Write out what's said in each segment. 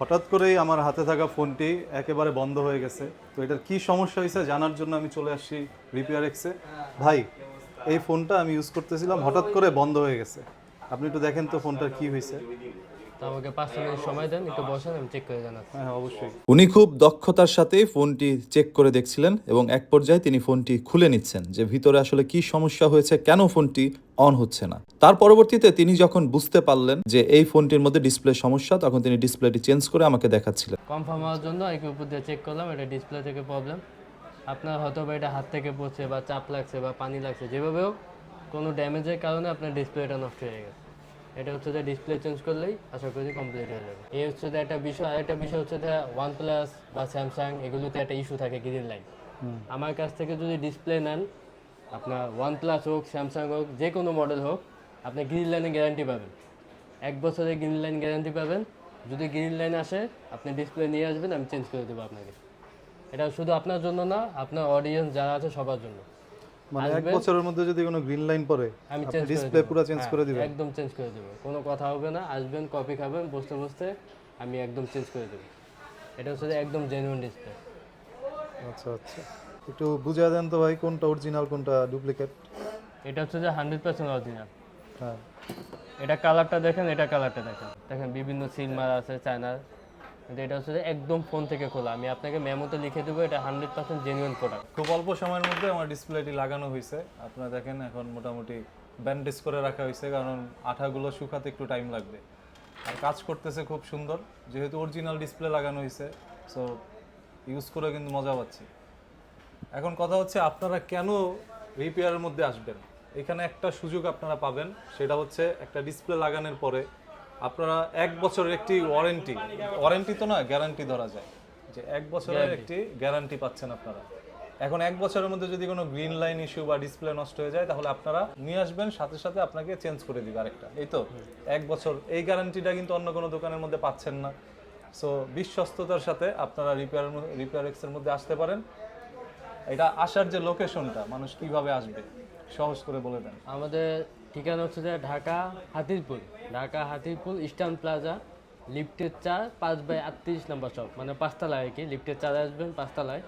হঠাৎ করেই আমার হাতে থাকা ফোনটি একেবারে বন্ধ হয়ে গেছে। তো এটার কি সমস্যা হয়েছে জানার জন্য আমি চলে আসছি রিপেয়ার এক্সে। ভাই, এই ফোনটা আমি ইউজ করতেছিলাম, হঠাৎ করে বন্ধ হয়ে গেছে। আপনি একটু দেখেন তো ফোনটার কি হয়েছে। তো আমাকে 5 মিনিট সময় দেন, একটু বসেন, আমি চেক করে জানাচ্ছি। হ্যাঁ, অবশ্যই। উনি খুব দক্ষতার সাথে ফোনটি চেক করে দেখছিলেন এবং এক পর্যায়ে তিনি ফোনটি খুলে নিচ্ছেন যে ভিতরে আসলে কি সমস্যা হয়েছে, কেন ফোনটি অন হচ্ছে না। তার পরবর্তীতে তিনি যখন বুঝতে পারলেন যে এই ফোনটির মধ্যে ডিসপ্লে সমস্যা, তখন তিনি ডিসপ্লেটি চেঞ্জ করে আমাকে দেখাচ্ছিলেন। কনফার্ম হওয়ার জন্য আইকি উপর দিয়ে চেক করলাম, এটা ডিসপ্লে থেকে প্রবলেম। আপনার হয়তো বা এটা হাত থেকে পড়ছে বা চাপ লাগছে বা পানি লাগছে, যেভাবে হোক কোনো ড্যামেজের কারণে আপনার ডিসপ্লেটা নষ্ট হয়ে গেছে। এটা হচ্ছে যে ডিসপ্লে চেঞ্জ করলেই আশা করি কমপ্লিট হয়ে যাবে। এই হচ্ছে যে একটা বিষয়। আরেকটা বিষয় হচ্ছে যে OnePlus বা স্যামসাং এগুলোতে একটা ইস্যু থাকে, গ্রিন লাইন। আমার কাছ থেকে যদি ডিসপ্লে নেন, আপনার OnePlus হোক, স্যামসাং হোক, যে কোনো মডেল হোক, আপনি গ্রিন লাইনে গ্যারান্টি পাবেন। 1 বছরের গ্রিন লাইন গ্যারান্টি পাবেন। যদি গ্রিন লাইন আসে, আপনি ডিসপ্লে নিয়ে আসবেন, আমি চেঞ্জ করে দেবো আপনাকে। এটা শুধু আপনার জন্য না, আপনার অডিয়েন্স যারা আছে সবার জন্য। মানে এক আসবেন, বছরের মধ্যে যদি কোনো গ্রিন লাইন পড়ে আমি আপনি চেঞ্জ করে ডিসপ্লে দেবো। পুরো চেঞ্জ হ্যাঁ, করে দিবেন? একদম চেঞ্জ করে দেবো, কোনো কথা হবে না। আসবেন, কপি খাবেন, বসতে বসতে আমি একদম চেঞ্জ করে দেবো। এটা হচ্ছে যে একদম জেনুইন ডিসপ্লে। আচ্ছা আচ্ছা, একটু বুঝিয়ে দেন তো ভাই, কোনটা অরিজিনাল কোনটা ডুপ্লিকেট? এটা হচ্ছে যে 100% অরিজিনাল। হ্যাঁ। এটা কালারটা দেখেন, এটা কালারটা দেখেন, দেখেন বিভিন্ন সিল মারা আছে চায়নার। কিন্তু এটা হচ্ছে যে একদম ফোন থেকে খোলা। আমি আপনাকে মেমোতে লিখে দেবো, এটা 100% জেনুইন প্রোডাক্ট। খুব অল্প সময়ের মধ্যে আমার ডিসপ্লেটি লাগানো হয়েছে। আপনারা দেখেন এখন মোটামুটি ব্যান্ডেজ করে রাখা হয়েছে, কারণ আঠাগুলো শুকাতে একটু টাইম লাগবে। আর কাজ করতেছে খুব সুন্দর, যেহেতু অরিজিনাল ডিসপ্লে লাগানো হয়েছে, সো ইউজ করে কিন্তু মজা পাচ্ছি। এখন কথা হচ্ছে আপনারা কেন রিপেয়ারের মধ্যে আসবেন। এখানে একটা সুযোগ আপনারা পাবেন, সেটা হচ্ছে একটা ডিসপ্লে লাগানোর পরে আপনারা 1 বছরের একটি ওয়ারেন্টি তো না, গ্যারান্টি ধরা যায়, যে 1 বছরের একটি গ্যারান্টি পাচ্ছেন আপনারা। এখন 1 বছরের মধ্যে যদি কোনো গ্রিন লাইন ইস্যু বা ডিসপ্লে নষ্ট হয়ে যায়, তাহলে আপনারা নিয়ে আসবেন, সাথে সাথে আপনাকে চেঞ্জ করে দিবে আরেকটা। এই তো 1 বছর, এই গ্যারান্টিটা কিন্তু অন্য কোনো দোকানের মধ্যে পাচ্ছেন না। সো বিশ্বস্ততার সাথে আপনারা রিপেয়ার এক্সের মধ্যে আসতে পারেন। এটা আসার যে লোকেশনটা, মানুষ কিভাবে আসবে সহজ করে বলে দেন। আমাদের ঠিকানা হচ্ছে যে ঢাকা হাতিরপুল ইস্টার্ন প্লাজা, লিফটের 4, 5/38 নম্বর শপ, মানে 5তলায় আর কি। লিফটের 4 আসবেন, 5তলায়।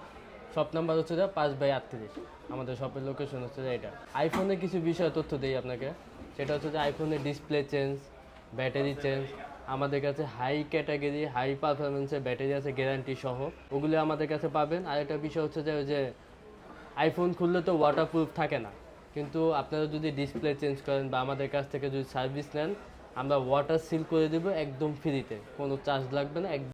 শপ নাম্বার হচ্ছে যে 5/38। আমাদের শপের লোকেশন হচ্ছে যে এটা। আইফোনে কিছু বিষয় তথ্য দিই আপনাকে। সেটা হচ্ছে যে আইফোনের ডিসপ্লে চেঞ্জ, ব্যাটারি চেঞ্জ। আমাদের কাছে হাই ক্যাটাগরি, হাই পারফরমেন্সের ব্যাটারি আছে গ্যারান্টি সহ, ওগুলো আমাদের কাছে পাবেন। আর একটা বিষয় হচ্ছে যে ওই যে আইফোন খুললে তো ওয়াটারপ্রুফ থাকে না, কিন্তু আপনারা যদি ডিসপ্লে চেঞ্জ করেন বা আমাদের কাছ থেকে যদি সার্ভিস নেন, আমরা ওয়াটার সিল করে দেবো একদম ফ্রিতে, কোনো চার্জ লাগবে না।